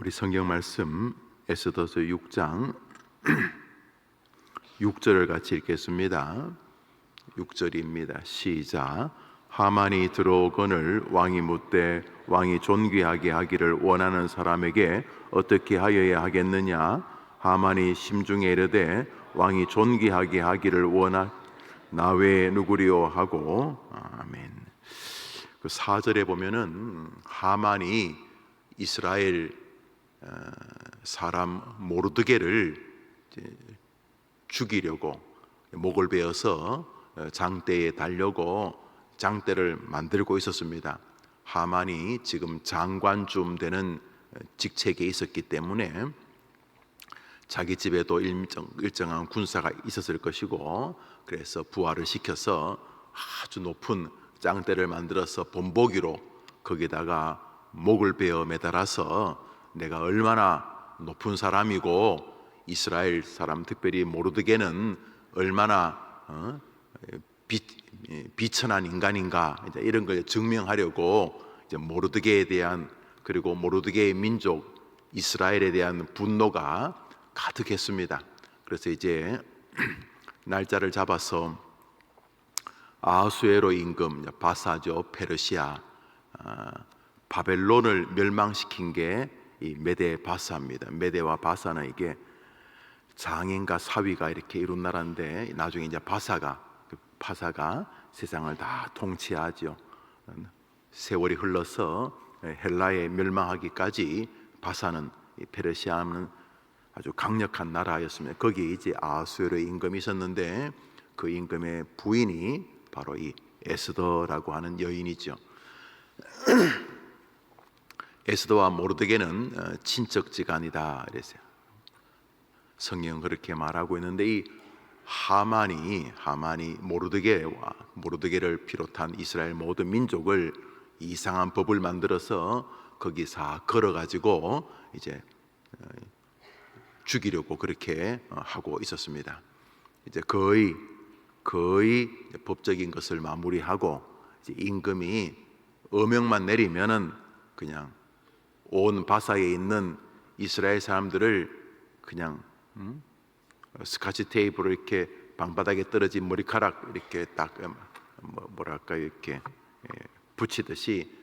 우리 성경 말씀 에스더서 6장 6절을 같이 읽겠습니다. 6절입니다. 시작. 하만이 들어오거늘 왕이 묻되 왕이 존귀하게 하기를 원하는 사람에게 어떻게 하여야 하겠느냐? 하만이 심중에 이르되 왕이 존귀하게 하기를 원하 나 외에 누구리요 하고. 아멘. 그 4절에 보면은 하만이 이스라엘 사람 모르드게를 죽이려고 목을 베어서 장대에 달려고 장대를 만들고 있었습니다. 하만이 지금 장관쯤 되는 직책에 있었기 때문에 자기 집에도 일정한 군사가 있었을 것이고, 그래서 부하를 시켜서 아주 높은 장대를 만들어서 본보기로 거기다가 목을 베어 매달아서 내가 얼마나 높은 사람이고 이스라엘 사람 특별히 모르드게는 얼마나 비천한 인간인가, 이런 걸 증명하려고 모르드게에 대한, 그리고 모르드게의 민족 이스라엘에 대한 분노가 가득했습니다. 그래서 이제 날짜를 잡아서 아하수에로 임금 바사죠, 페르시아 바벨론을 멸망시킨 게 이 메대 바사입니다. 메대와 바사는 이게 장인과 사위가 이렇게 이룬 나라인데, 나중에 이제 바사가 세상을 다 통치하죠. 세월이 흘러서 헬라에 멸망하기까지 바사는, 페르시아는 아주 강력한 나라였습니다. 거기에 이제 아하수에로 임금이 있었는데 그 임금의 부인이 바로 이 에스더라고 하는 여인이죠. 에스더와 모르드게는 친척지간이다 그랬어요. 성경은 그렇게 말하고 있는데, 이 하만이 모르드게를 비롯한 이스라엘 모든 민족을 이상한 법을 만들어서 거기서 걸어가지고 이제 죽이려고 그렇게 하고 있었습니다. 이제 거의 법적인 것을 마무리하고 이제 임금이 어명만 내리면은 그냥 온 바사에 있는 이스라엘 사람들을 그냥 스카치 테이프로 이렇게 방바닥에 떨어진 머리카락 이렇게 딱 이렇게 붙이듯이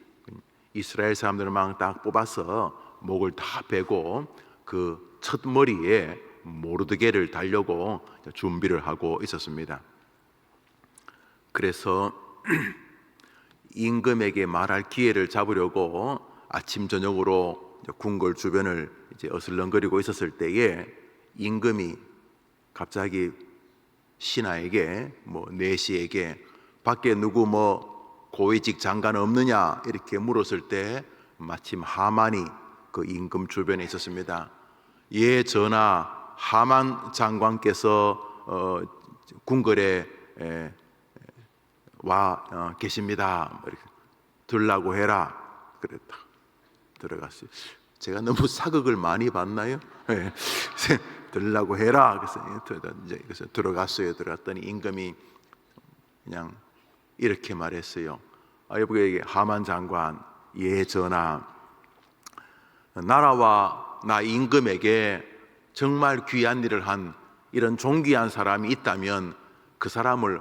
이스라엘 사람들을 막 딱 뽑아서 목을 다 베고 그 첫 머리에 모르드게를 달려고 준비를 하고 있었습니다. 그래서 임금에게 말할 기회를 잡으려고 아침 저녁으로 궁궐 주변을 이제 어슬렁거리고 있었을 때에 임금이 갑자기 신하에게 내시에게 밖에 누구 고위직 장관 없느냐 이렇게 물었을 때 마침 하만이 그 임금 주변에 있었습니다. 예 전하, 하만 장관께서 궁궐에 와 계십니다. 이렇게 들라고 해라. 그랬다. 들어갔어요. 제가 너무 사극을 많이 봤나요? 들라고 해라. 그래서 들어갔어요. 들어갔더니 임금이 그냥 이렇게 말했어요. 여보게 하만 장관, 예 전하, 나라와 나 임금에게 정말 귀한 일을 한 이런 존귀한 사람이 있다면 그 사람을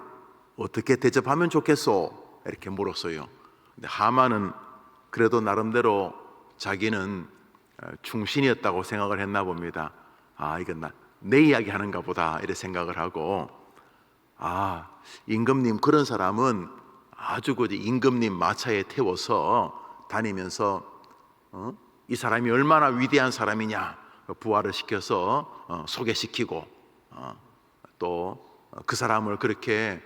어떻게 대접하면 좋겠소? 이렇게 물었어요. 근데 하만은 그래도 나름대로 자기는 충신이었다고 생각을 했나 봅니다. 이건 내 이야기 하는가 보다 이렇게 생각을 하고, 임금님 그런 사람은 아주 임금님 마차에 태워서 다니면서 이 사람이 얼마나 위대한 사람이냐 부하를 시켜서 소개시키고 또 그 사람을 그렇게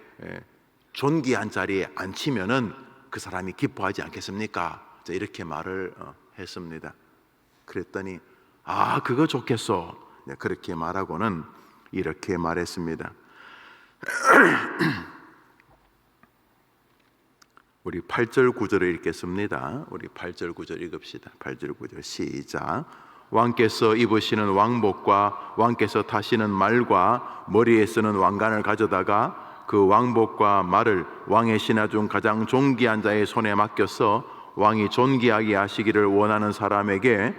존귀한 자리에 앉히면은 그 사람이 기뻐하지 않겠습니까? 이렇게 말을 했습니다. 그랬더니 그거 좋겠소. 그렇게 말하고는 이렇게 말했습니다. 우리 8절 9절을 읽겠습니다. 우리 8절 9절 읽읍시다. 8절 9절 시작. 왕께서 입으시는 왕복과 왕께서 타시는 말과 머리에 쓰는 왕관을 가져다가 그 왕복과 말을 왕의 신하 중 가장 존귀한 자의 손에 맡겨서 왕이 존귀하게 하시기를 원하는 사람에게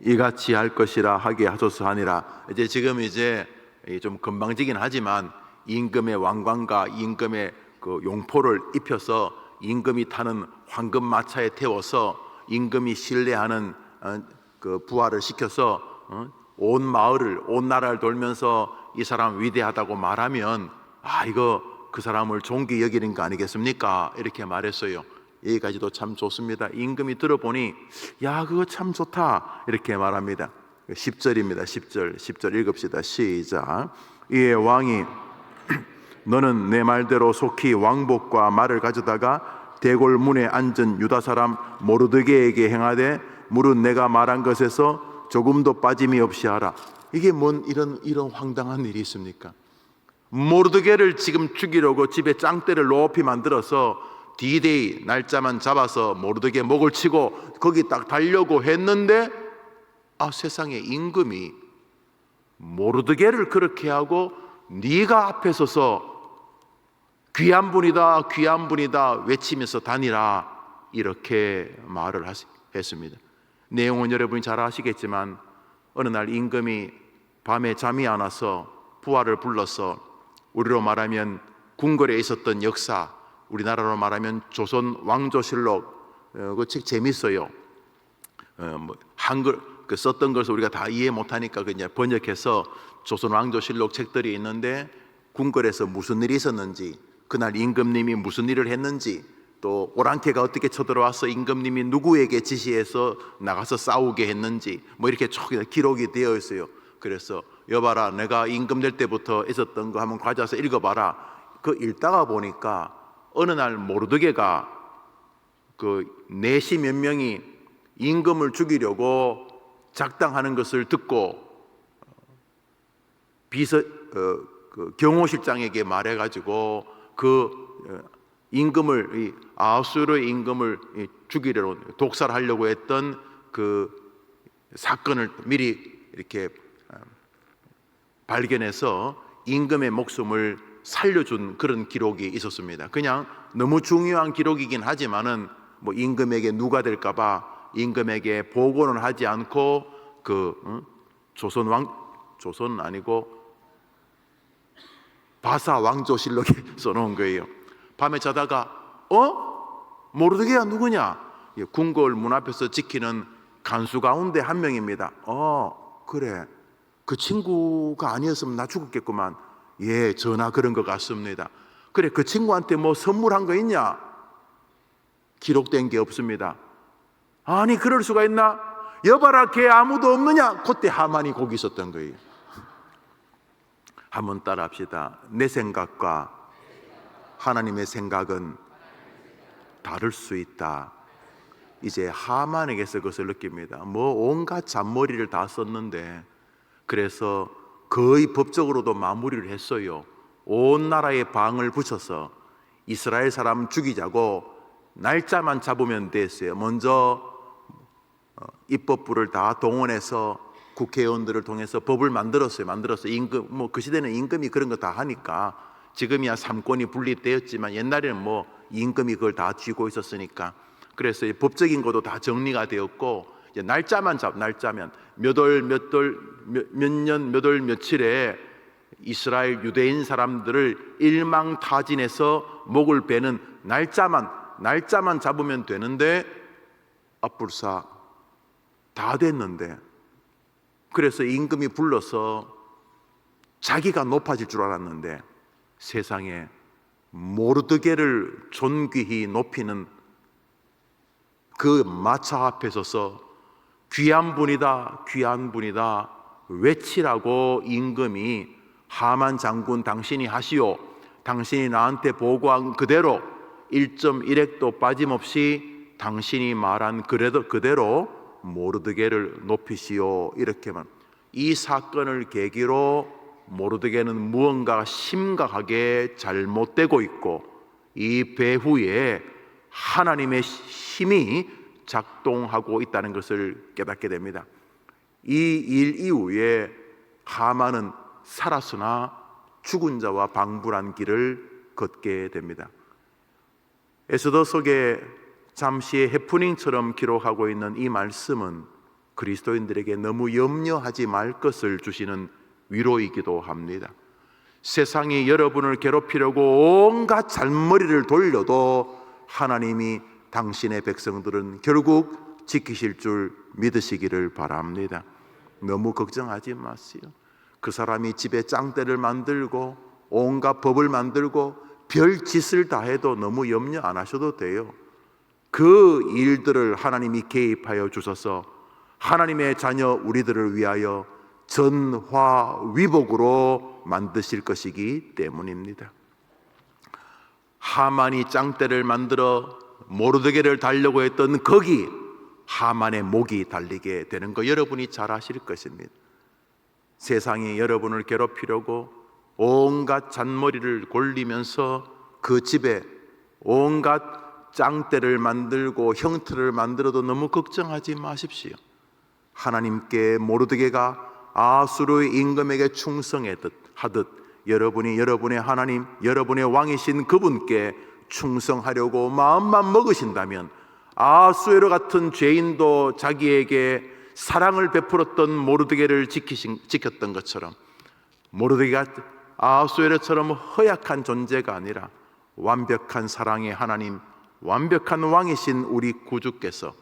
이같이 할 것이라 하게 하소서 하니라. 이제 좀 건방지긴 하지만 임금의 왕관과 임금의 그 용포를 입혀서 임금이 타는 황금 마차에 태워서 임금이 신뢰하는 그 부하를 시켜서 온 마을을, 온 나라를 돌면서 이 사람 위대하다고 말하면 이거 그 사람을 존귀 여기는 거 아니겠습니까? 이렇게 말했어요. 여기까지도 참 좋습니다. 임금이 들어보니 야, 그거 참 좋다 이렇게 말합니다. 10절입니다. 10절 읽읍시다. 시작. 이에 왕이 너는 내 말대로 속히 왕복과 말을 가져다가 대궐 문에 앉은 유다 사람 모르드게에게 행하되 무릇 내가 말한 것에서 조금도 빠짐이 없이 하라. 이게 뭔 이런 황당한 일이 있습니까? 모르드게를 지금 죽이려고 집에 짱대를 높이 만들어서 D-Day 날짜만 잡아서 모르드게 목을 치고 거기 딱 달려고 했는데 세상에 임금이 모르드게를 그렇게 하고 네가 앞에 서서 귀한 분이다 귀한 분이다 외치면서 다니라 이렇게 말을 했습니다. 내용은 여러분이 잘 아시겠지만 어느 날 임금이 밤에 잠이 안 와서 부하를 불러서 우리로 말하면 궁궐에 있었던 역사, 우리나라로 말하면 조선 왕조실록, 그 책 재밌어요. 한글 썼던 것을 우리가 다 이해 못하니까 그냥 번역해서 조선 왕조실록 책들이 있는데 궁궐에서 무슨 일이 있었는지, 그날 임금님이 무슨 일을 했는지, 또 오랑캐가 어떻게 쳐들어와서 임금님이 누구에게 지시해서 나가서 싸우게 했는지 이렇게 쭉 기록이 되어 있어요. 그래서 여봐라, 내가 임금 될 때부터 있었던 거 한번 가져와서 읽어봐라. 그 읽다가 보니까 어느 날 모르드게가 그 내시 몇 명이 임금을 죽이려고 작당하는 것을 듣고 그 경호실장에게 말해가지고 임금을 아수르의 임금을 죽이려고 독살하려고 했던 그 사건을 미리 이렇게 발견해서 임금의 목숨을 살려준 그런 기록이 있었습니다. 그냥 너무 중요한 기록이긴 하지만은 임금에게 누가 될까봐 임금에게 보고는 하지 않고 조선 아니고 바사 왕조실록에 써놓은 거예요. 밤에 자다가 모르드게가 누구냐? 궁궐 문 앞에서 지키는 간수 가운데 한 명입니다. 그래, 그 친구가 아니었으면 나 죽었겠구만. 예, 전하 그런 것 같습니다. 그래, 그 친구한테 선물한 거 있냐? 기록된 게 없습니다. 아니, 그럴 수가 있나? 여봐라, 걔 아무도 없느냐? 그때 하만이 거기 있었던 거예요. 한번 따라합시다. 내 생각과 하나님의 생각은 다를 수 있다. 이제 하만에게서 그것을 느낍니다. 온갖 잔머리를 다 썼는데, 그래서 거의 법적으로도 마무리를 했어요. 온 나라에 방을 붙여서 이스라엘 사람 죽이자고 날짜만 잡으면 됐어요. 먼저 입법부를 다 동원해서 국회의원들을 통해서 법을 만들었어요. 임금, 그 시대는 임금이 그런 거 다 하니까, 지금이야 삼권이 분립되었지만 옛날에는 임금이 그걸 다 쥐고 있었으니까, 그래서 법적인 것도 다 정리가 되었고, 이제 날짜만 날짜면 몇 년 몇 월 며칠에 이스라엘 유대인 사람들을 일망타진해서 목을 베는 날짜만 잡으면 되는데, 앞불사 다 됐는데, 그래서 임금이 불러서 자기가 높아질 줄 알았는데 세상에 모르드게를 존귀히 높이는 그 마차 앞에 서서 귀한 분이다 귀한 분이다 외치라고 임금이 하만 장군 당신이 하시오, 당신이 나한테 보고한 그대로 1.1획도 빠짐없이 당신이 말한 그대로 모르드게를 높이시오. 이렇게만. 이 사건을 계기로 모르드게는 무언가 심각하게 잘못되고 있고 이 배후에 하나님의 힘이 작동하고 있다는 것을 깨닫게 됩니다. 이 일 이후에 하만은 살았으나 죽은 자와 방불한 길을 걷게 됩니다. 에스더 속에 잠시의 해프닝처럼 기록하고 있는 이 말씀은 그리스도인들에게 너무 염려하지 말 것을 주시는 위로이기도 합니다. 세상이 여러분을 괴롭히려고 온갖 잔머리를 돌려도 하나님이 당신의 백성들은 결국 지키실 줄 믿으시기를 바랍니다. 너무 걱정하지 마세요. 그 사람이 집에 짱대를 만들고 온갖 법을 만들고 별짓을 다 해도 너무 염려 안 하셔도 돼요. 그 일들을 하나님이 개입하여 주셔서 하나님의 자녀 우리들을 위하여 전화위복으로 만드실 것이기 때문입니다. 하만이 짱대를 만들어 모르드게를 달려고 했던 거기 하만의 목이 달리게 되는 거 여러분이 잘 아실 것입니다. 세상이 여러분을 괴롭히려고 온갖 잔머리를 골리면서 그 집에 온갖 짱대를 만들고 형틀을 만들어도 너무 걱정하지 마십시오. 하나님께 모르드게가 아수르의 임금에게 충성하듯 여러분이 여러분의 하나님, 여러분의 왕이신 그분께 충성하려고 마음만 먹으신다면 아수에로 같은 죄인도 자기에게 사랑을 베풀었던 모르드게를 지켰던 것처럼 모르드게가 아수에로처럼 허약한 존재가 아니라 완벽한 사랑의 하나님, 완벽한 왕이신 우리 구주께서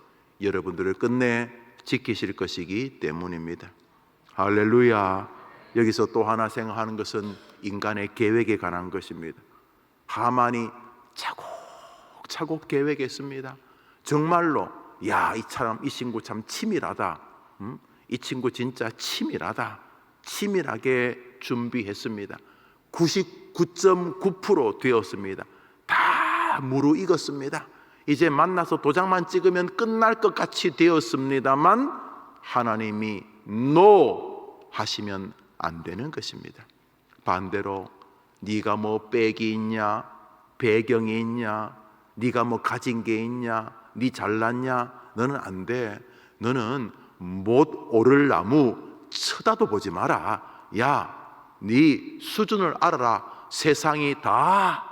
여러분들을 끝내 지키실 것이기 때문입니다. 할렐루야. 여기서 또 하나 생각하는 것은 인간의 계획에 관한 것입니다. 하만이 차곡차곡 계획했습니다. 정말로 야, 이 친구 참 치밀하다. 이 친구 진짜 치밀하다. 치밀하게 준비했습니다. 99.9% 되었습니다. 다 무르익었습니다. 이제 만나서 도장만 찍으면 끝날 것 같이 되었습니다만 하나님이 NO 하시면 안 되는 것입니다. 반대로 네가 뭐 백이 있냐, 배경이 있냐, 네가 뭐 가진 게 있냐, 네 잘났냐, 너는 안 돼. 너는 못 오를 나무 쳐다도 보지 마라. 야, 네 수준을 알아라. 세상이 다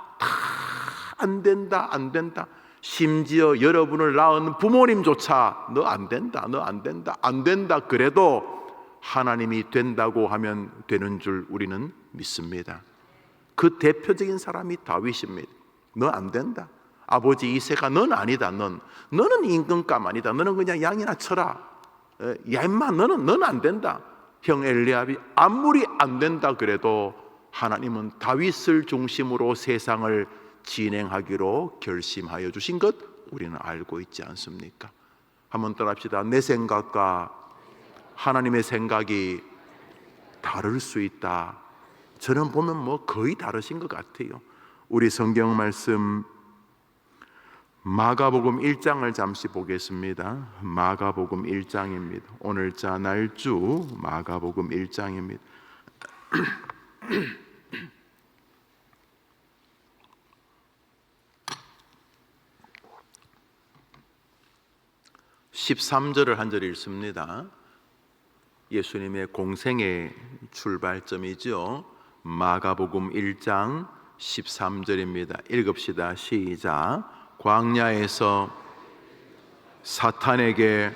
안 된다, 안 된다. 심지어 여러분을 낳은 부모님조차 너 안 된다, 너 안 된다, 안 된다. 그래도 하나님이 된다고 하면 되는 줄 우리는 믿습니다. 그 대표적인 사람이 다윗입니다. 너 안 된다. 아버지 이새가 넌 아니다. 너는 임금감 아니다. 너는 그냥 양이나 쳐라. 야 임마 너는 안 된다. 형 엘리압이 아무리 안 된다 그래도 하나님은 다윗을 중심으로 세상을 진행하기로 결심하여 주신 것 우리는 알고 있지 않습니까? 한번 따라합시다. 내 생각과 하나님의 생각이 다를 수 있다. 저는 보면 뭐 거의 다르신 것 같아요. 우리 성경 말씀 마가복음 1장을 잠시 보겠습니다. 마가복음 1장입니다. 오늘자 날주 마가복음 1장입니다. 13절을 한 절 읽습니다. 예수님의 공생의 출발점이죠. 마가복음 1장 13절입니다. 읽읍시다. 시작. 광야에서 사탄에게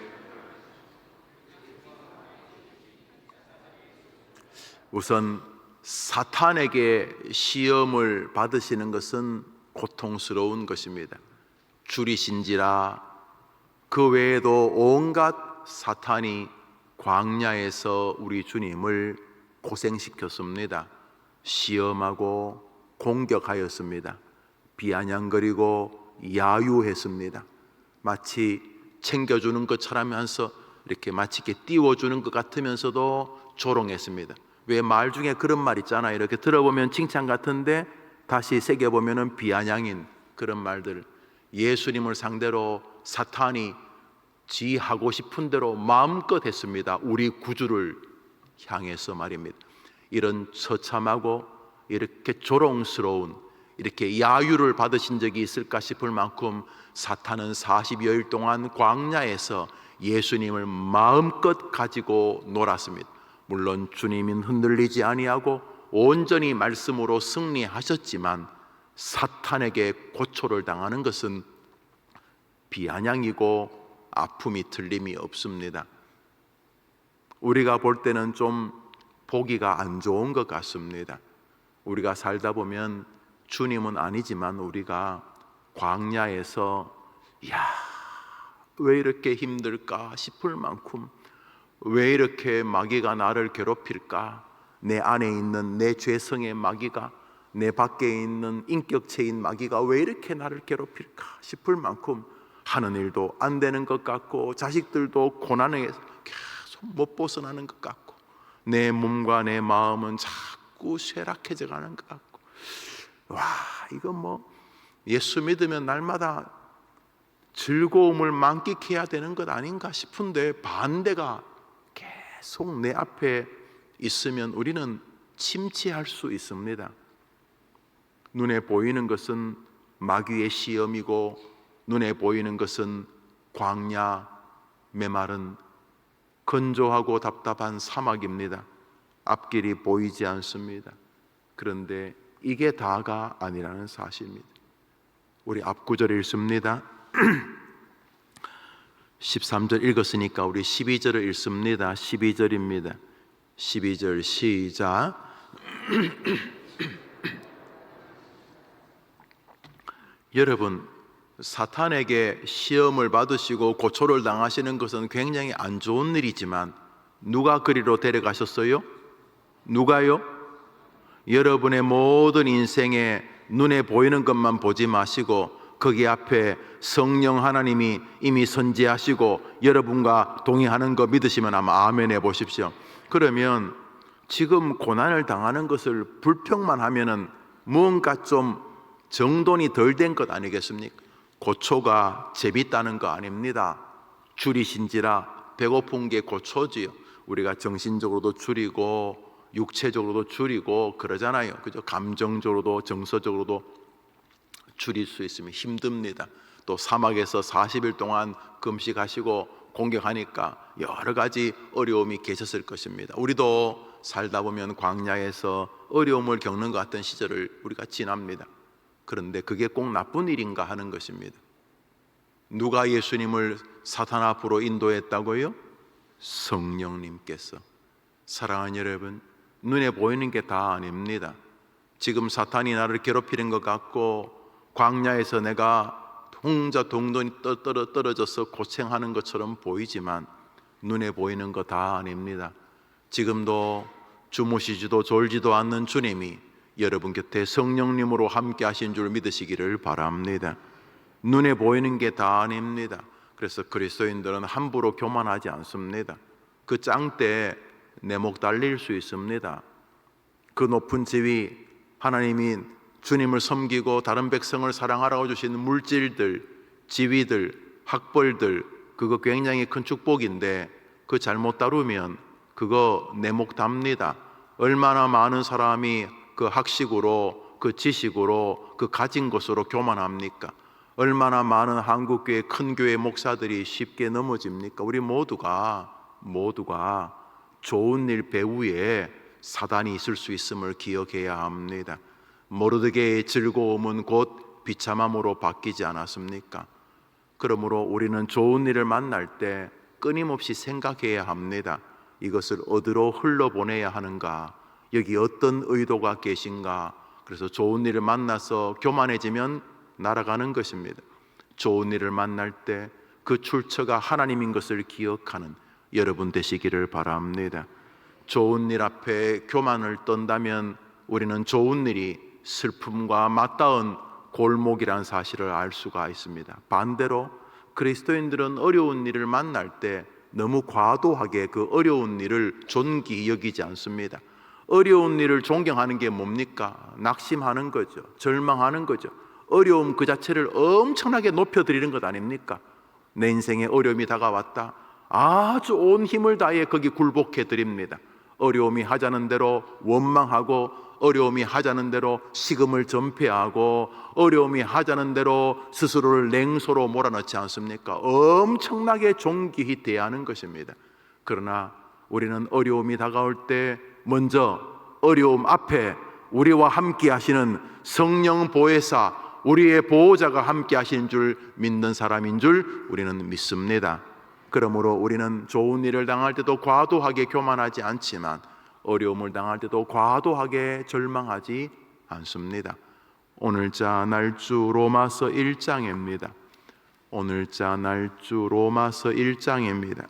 우선 사탄에게 시험을 받으시는 것은 고통스러운 것입니다. 줄이신지라 그 외에도 온갖 사탄이 광야에서 우리 주님을 고생시켰습니다. 시험하고 공격하였습니다. 비아냥거리고 야유했습니다. 마치 챙겨주는 것처럼 하면서 이렇게 마치 이렇게 띄워주는 것 같으면서도 조롱했습니다. 왜 말 중에 그런 말 있잖아요. 이렇게 들어보면 칭찬 같은데 다시 새겨보면 비아냥인 그런 말들. 예수님을 상대로 사탄이 지 하고 싶은 대로 마음껏 했습니다. 우리 구주를 향해서 말입니다. 이런 처참하고 이렇게 조롱스러운 이렇게 야유를 받으신 적이 있을까 싶을 만큼 사탄은 40여일 동안 광야에서 예수님을 마음껏 가지고 놀았습니다. 물론 주님은 흔들리지 아니하고 온전히 말씀으로 승리하셨지만 사탄에게 고초를 당하는 것은 비아냥이고 아픔이 틀림이 없습니다. 우리가 볼 때는 좀 보기가 안 좋은 것 같습니다. 우리가 살다 보면 주님은 아니지만 우리가 광야에서 왜 이렇게 힘들까 싶을 만큼, 왜 이렇게 마귀가 나를 괴롭힐까, 내 안에 있는 내 죄성의 마귀가, 내 밖에 있는 인격체인 마귀가 왜 이렇게 나를 괴롭힐까 싶을 만큼 하는 일도 안 되는 것 같고, 자식들도 고난에서 계속 못 벗어나는 것 같고, 내 몸과 내 마음은 자꾸 쇠락해져 가는 것 같고, 이거 예수 믿으면 날마다 즐거움을 만끽해야 되는 것 아닌가 싶은데 반대가 계속 내 앞에 있으면 우리는 침체할 수 있습니다. 눈에 보이는 것은 마귀의 시험이고, 눈에 보이는 것은 광야, 메마른 건조하고 답답한 사막입니다. 앞길이 보이지 않습니다. 그런데 이게 다가 아니라는 사실입니다. 우리 앞구절을 읽습니다. 13절 읽었으니까 우리 12절을 읽습니다. 12절입니다. 12절 시작. 여러분, 사탄에게 시험을 받으시고 고초를 당하시는 것은 굉장히 안 좋은 일이지만 누가 그리로 데려가셨어요? 누가요? 여러분의 모든 인생에 눈에 보이는 것만 보지 마시고 거기 앞에 성령 하나님이 이미 선지하시고 여러분과 동의하는 거 믿으시면 아마 아멘 해보십시오. 그러면 지금 고난을 당하는 것을 불평만 하면은 무언가 좀 정돈이 덜 된 것 아니겠습니까? 고초가 재밌다는 거 아닙니다. 줄이신지라 배고픈 게 고초지요. 우리가 정신적으로도 줄이고 육체적으로도 줄이고 그러잖아요. 그죠? 감정적으로도 정서적으로도 줄일 수 있으면 힘듭니다. 또 사막에서 40일 동안 금식하시고 공격하니까 여러 가지 어려움이 계셨을 것입니다. 우리도 살다 보면 광야에서 어려움을 겪는 것 같은 시절을 우리가 지납니다. 그런데 그게 꼭 나쁜 일인가 하는 것입니다. 누가 예수님을 사탄 앞으로 인도했다고요? 성령님께서. 사랑하는 여러분, 눈에 보이는 게 다 아닙니다. 지금 사탄이 나를 괴롭히는 것 같고 광야에서 내가 혼자 동동이 떨어져서 고생하는 것처럼 보이지만 눈에 보이는 거 다 아닙니다. 지금도 주무시지도 졸지도 않는 주님이 여러분 곁에 성령님으로 함께 하신 줄 믿으시기를 바랍니다. 눈에 보이는 게 다 아닙니다. 그래서 그리스도인들은 함부로 교만하지 않습니다. 그 짱때 내 목 달릴 수 있습니다. 그 높은 지위, 하나님이 주님을 섬기고 다른 백성을 사랑하라고 주신 물질들, 지위들, 학벌들, 그거 굉장히 큰 축복인데 그 잘못 다루면 그거 내 목 답니다. 얼마나 많은 사람이 그 학식으로, 그 지식으로, 그 가진 것으로 교만합니까? 얼마나 많은 한국교회 큰 교회 목사들이 쉽게 넘어집니까? 우리 모두가 좋은 일 배후에 사단이 있을 수 있음을 기억해야 합니다. 모르드게의 즐거움은 곧 비참함으로 바뀌지 않았습니까? 그러므로 우리는 좋은 일을 만날 때 끊임없이 생각해야 합니다. 이것을 어디로 흘러보내야 하는가? 여기 어떤 의도가 계신가? 그래서 좋은 일을 만나서 교만해지면 날아가는 것입니다. 좋은 일을 만날 때 그 출처가 하나님인 것을 기억하는 여러분 되시기를 바랍니다. 좋은 일 앞에 교만을 떤다면 우리는 좋은 일이 슬픔과 맞닿은 골목이라는 사실을 알 수가 있습니다. 반대로 그리스도인들은 어려운 일을 만날 때 너무 과도하게 그 어려운 일을 존귀히 여기지 않습니다. 어려운 일을 존경하는 게 뭡니까? 낙심하는 거죠. 절망하는 거죠. 어려움 그 자체를 엄청나게 높여드리는 것 아닙니까? 내 인생에 어려움이 다가왔다. 아주 온 힘을 다해 거기 굴복해 드립니다. 어려움이 하자는 대로 원망하고, 어려움이 하자는 대로 식음을 전폐하고, 어려움이 하자는 대로 스스로를 냉소로 몰아넣지 않습니까? 엄청나게 존귀히 대하는 것입니다. 그러나 우리는 어려움이 다가올 때 먼저 어려움 앞에 우리와 함께 하시는 성령 보혜사, 우리의 보호자가 함께 하시는 줄 믿는 사람인 줄 우리는 믿습니다. 그러므로 우리는 좋은 일을 당할 때도 과도하게 교만하지 않지만 어려움을 당할 때도 과도하게 절망하지 않습니다. 오늘자 날주 로마서 1장입니다. 오늘자 날주 로마서 1장입니다.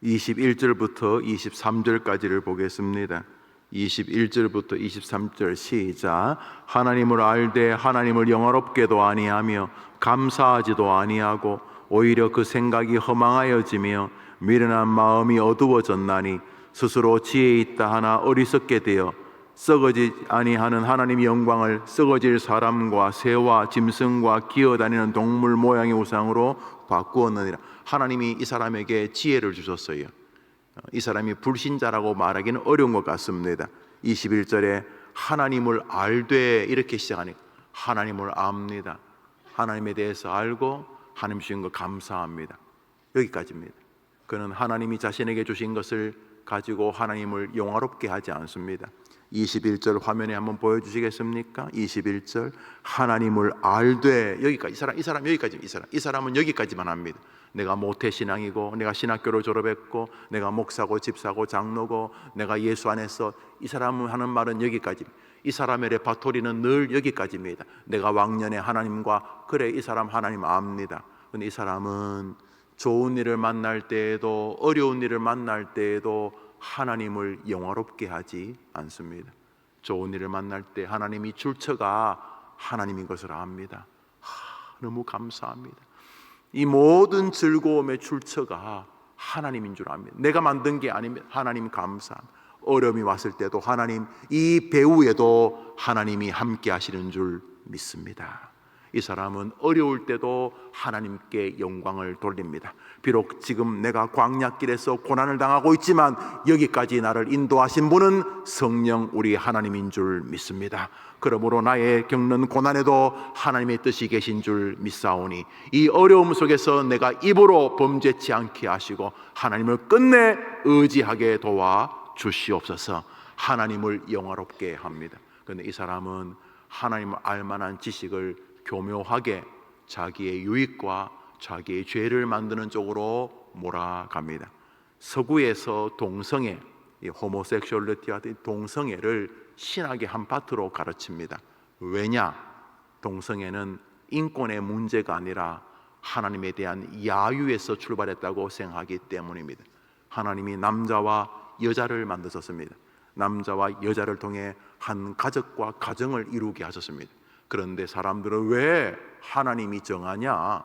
21절부터 23절까지를 보겠습니다. 21절부터 23절 시작. 하나님을 알되 하나님을 영화롭게도 아니하며 감사하지도 아니하고 오히려 그 생각이 허망하여지며 미련한 마음이 어두워졌나니 스스로 지혜 있다 하나 어리석게 되어 썩어지지 아니하는 하나님의 영광을 썩어질 사람과 새와 짐승과 기어다니는 동물 모양의 우상으로 바꾸었느니라. 하나님이 이 사람에게 지혜를 주셨어요. 이 사람이 불신자라고 말하기는 어려운 것 같습니다. 21절에 하나님을 알되 이렇게 시작하니까 하나님을 압니다. 하나님에 대해서 알고 하나님 주신 거 감사합니다. 여기까지입니다. 그는 하나님이 자신에게 주신 것을 가지고 하나님을 영화롭게 하지 않습니다. 21절 화면에 한번 보여주시겠습니까? 21절 하나님을 알되 여기까지. 이 사람 여기까지. 이 사람은 여기까지만 합니다. 내가 모태신앙이고 내가 신학교를 졸업했고 내가 목사고 집사고 장로고 내가 예수 안에서, 이 사람은 하는 말은 여기까지. 이 사람의 레파토리는 늘 여기까지입니다. 내가 왕년에 하나님과, 그래 이 사람 하나님 압니다. 근데 이 사람은 좋은 일을 만날 때에도 어려운 일을 만날 때에도 하나님을 영화롭게 하지 않습니다. 좋은 일을 만날 때 하나님이 출처가 하나님인 것을 압니다. 너무 감사합니다. 이 모든 즐거움의 출처가 하나님인 줄 압니다. 내가 만든 게 아닙니다. 하나님 감사합니다. 어려움이 왔을 때도 하나님, 이 배후에도 하나님이 함께 하시는 줄 믿습니다. 이 사람은 어려울 때도 하나님께 영광을 돌립니다. 비록 지금 내가 광야길에서 고난을 당하고 있지만 여기까지 나를 인도하신 분은 성령 우리 하나님인 줄 믿습니다. 그러므로 나의 겪는 고난에도 하나님의 뜻이 계신 줄 믿사오니 이 어려움 속에서 내가 입으로 범죄치 않게 하시고 하나님을 끝내 의지하게 도와 주시옵소서. 하나님을 영화롭게 합니다. 그런데 이 사람은 하나님을 알만한 지식을 교묘하게 자기의 유익과 자기의 죄를 만드는 쪽으로 몰아갑니다. 서구에서 동성애, 호모섹슈얼리티와 동성애를 신학의 한 파트로 가르칩니다. 왜냐? 동성애는 인권의 문제가 아니라 하나님에 대한 야유에서 출발했다고 생각하기 때문입니다. 하나님이 남자와 여자를 만드셨습니다. 남자와 여자를 통해 한 가족과 가정을 이루게 하셨습니다. 그런데 사람들은 왜 하나님이 정하냐?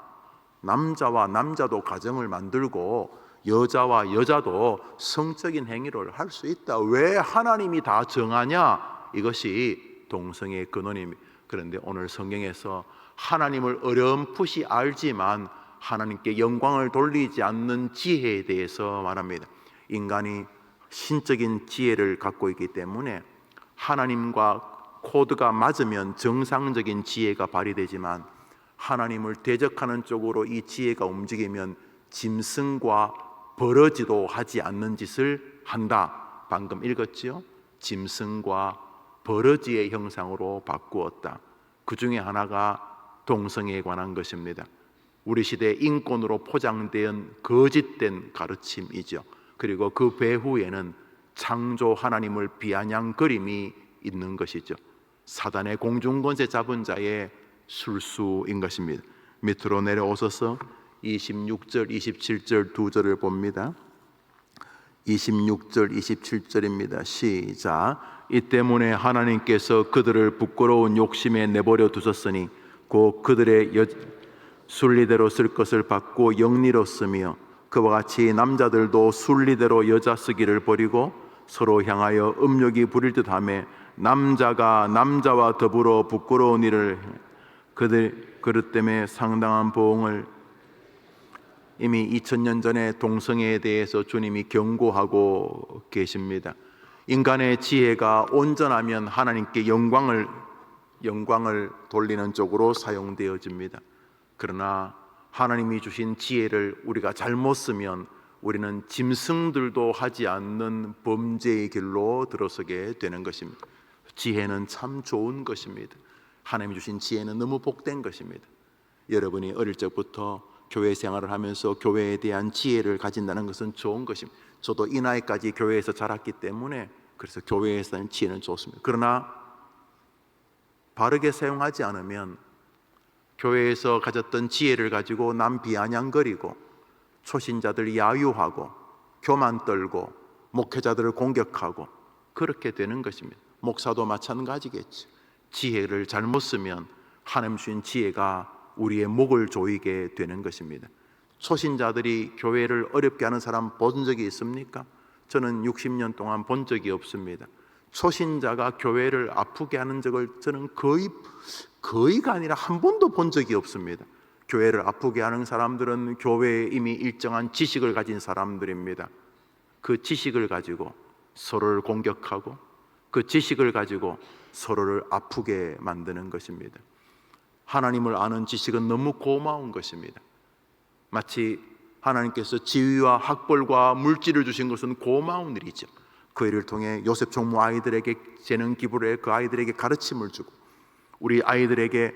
남자와 남자도 가정을 만들고 여자와 여자도 성적인 행위를 할 수 있다. 왜 하나님이 다 정하냐? 이것이 동성애의 근원입니다. 그런데 오늘 성경에서 하나님을 어렴풋이 알지만 하나님께 영광을 돌리지 않는 지혜에 대해서 말합니다. 인간이 신적인 지혜를 갖고 있기 때문에 하나님과 코드가 맞으면 정상적인 지혜가 발휘되지만 하나님을 대적하는 쪽으로 이 지혜가 움직이면 짐승과 버러지도 하지 않는 짓을 한다. 방금 읽었지요? 짐승과 버러지의 형상으로 바꾸었다. 그 중에 하나가 동성애에 관한 것입니다. 우리 시대의 인권으로 포장된 거짓된 가르침이죠. 그리고 그 배후에는 창조 하나님을 비아냥거림이 있는 것이죠. 사단의 공중권세 잡은 자의 술수인 것입니다. 밑으로 내려오셔서 26절, 27절 두 절을 봅니다. 26절, 27절입니다. 시작. 이 때문에 하나님께서 그들을 부끄러운 욕심에 내버려 두셨으니 곧 그들의 순리대로 쓸 것을 받고 영리로 쓰며 그와 같이 남자들도 순리대로 여자 쓰기를 버리고 서로 향하여 음욕이 부릴 듯하며 남자가 남자와 더불어 부끄러운 일을 그릇 때문에 상당한 보응을. 이미 2000년 전에 동성애에 대해서 주님이 경고하고 계십니다. 인간의 지혜가 온전하면 하나님께 영광을 돌리는 쪽으로 사용되어집니다. 그러나 하나님이 주신 지혜를 우리가 잘못 쓰면 우리는 짐승들도 하지 않는 범죄의 길로 들어서게 되는 것입니다. 지혜는 참 좋은 것입니다. 하나님이 주신 지혜는 너무 복된 것입니다. 여러분이 어릴 적부터 교회 생활을 하면서 교회에 대한 지혜를 가진다는 것은 좋은 것입니다. 저도 이 나이까지 교회에서 자랐기 때문에 그래서 교회에서는 지혜는 좋습니다. 그러나 바르게 사용하지 않으면 교회에서 가졌던 지혜를 가지고 남 비아냥거리고 초신자들 야유하고 교만 떨고 목회자들을 공격하고 그렇게 되는 것입니다. 목사도 마찬가지겠죠. 지혜를 잘못 쓰면 하나님 주신 지혜가 우리의 목을 조이게 되는 것입니다. 초신자들이 교회를 어렵게 하는 사람 본 적이 있습니까? 저는 60년 동안 본 적이 없습니다. 초신자가 교회를 아프게 하는 적을 저는 거의가 아니라 한 번도 본 적이 없습니다. 교회를 아프게 하는 사람들은 교회에 이미 일정한 지식을 가진 사람들입니다. 그 지식을 가지고 서로를 공격하고 그 지식을 가지고 서로를 아프게 만드는 것입니다. 하나님을 아는 지식은 너무 고마운 것입니다. 마치 하나님께서 지위와 학벌과 물질을 주신 것은 고마운 일이죠. 그 일을 통해 요셉 총무 아이들에게 재능 기부를 해 그 아이들에게 가르침을 주고 우리 아이들에게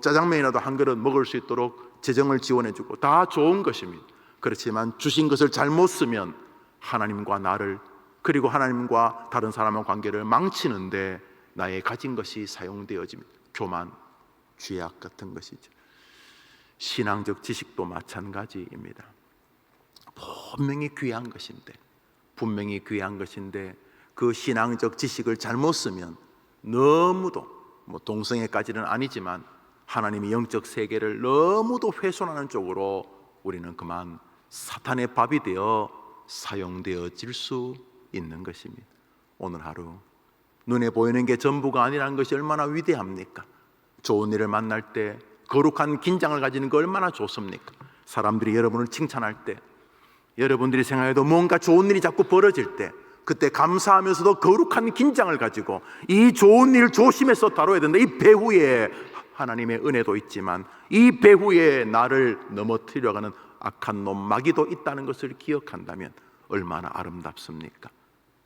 짜장면이라도 한 그릇 먹을 수 있도록 재정을 지원해 주고 다 좋은 것입니다. 그렇지만 주신 것을 잘못 쓰면 하나님과 나를 그리고 하나님과 다른 사람의 관계를 망치는데 나의 가진 것이 사용되어집니다. 교만, 죄악 같은 것이죠. 신앙적 지식도 마찬가지입니다. 분명히 귀한 것인데 그 신앙적 지식을 잘못 쓰면 너무도 동성애까지는 아니지만 하나님의 영적 세계를 너무도 훼손하는 쪽으로 우리는 그만 사탄의 밥이 되어 사용되어질 수 있는 것입니다. 오늘 하루 눈에 보이는 게 전부가 아니라는 것이 얼마나 위대합니까? 좋은 일을 만날 때 거룩한 긴장을 가지는 거 얼마나 좋습니까? 사람들이 여러분을 칭찬할 때 여러분들이 생각해도 뭔가 좋은 일이 자꾸 벌어질 때 그때 감사하면서도 거룩한 긴장을 가지고 이 좋은 일을 조심해서 다뤄야 된다. 이 배후에 하나님의 은혜도 있지만 이 배후에 나를 넘어뜨리려고 하는 악한 놈 마귀도 있다는 것을 기억한다면 얼마나 아름답습니까?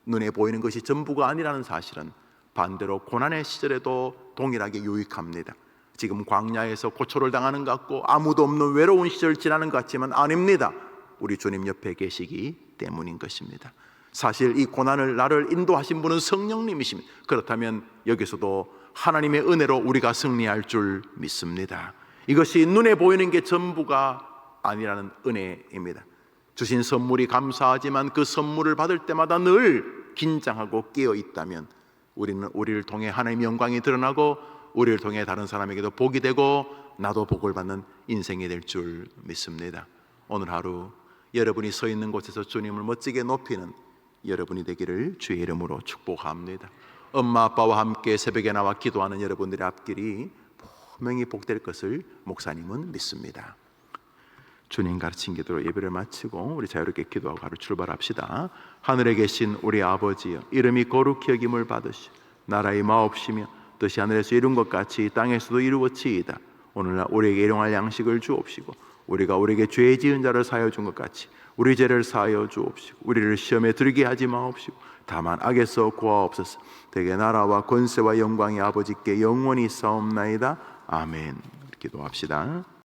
눈에 보이는 것이 전부가 아니라는 사실은 반대로 고난의 시절에도 동일하게 유익합니다. 지금 광야에서 고초를 당하는 것 같고 아무도 없는 외로운 시절을 지나는 것 같지만 아닙니다. 우리 주님 옆에 계시기 때문인 것입니다. 사실 이 고난을 나를 인도하신 분은 성령님이십니다. 그렇다면 여기서도 하나님의 은혜로 우리가 승리할 줄 믿습니다. 이것이 눈에 보이는 게 전부가 아니라는 은혜입니다. 주신 선물이 감사하지만 그 선물을 받을 때마다 늘 긴장하고 깨어 있다면 우리는 우리를 통해 하나님의 영광이 드러나고 우리를 통해 다른 사람에게도 복이 되고 나도 복을 받는 인생이 될 줄 믿습니다. 오늘 하루 여러분이 서 있는 곳에서 주님을 멋지게 높이는 여러분이 되기를 주의 이름으로 축복합니다. 엄마 아빠와 함께 새벽에 나와 기도하는 여러분들의 앞길이 분명히 복될 것을 목사님은 믿습니다. 주님 가르친 기도로 예배를 마치고 우리 자유롭게 기도하고 하루 출발합시다. 하늘에 계신 우리 아버지여, 이름이 거룩히 여김을 받으시오. 나라의 마옵시며 뜻이 하늘에서 이룬 것 같이 땅에서도 이루어지이다. 오늘날 우리에게 일용할 양식을 주옵시고 우리가 우리에게 죄 지은 자를 사하여 준 것 같이 우리 죄를 사하여 주옵시고 우리를 시험에 들게 하지 마옵시고 다만 악에서 구하옵소서. 대개 나라와 권세와 영광이 아버지께 영원히 싸움나이다. 아멘. 기도합시다.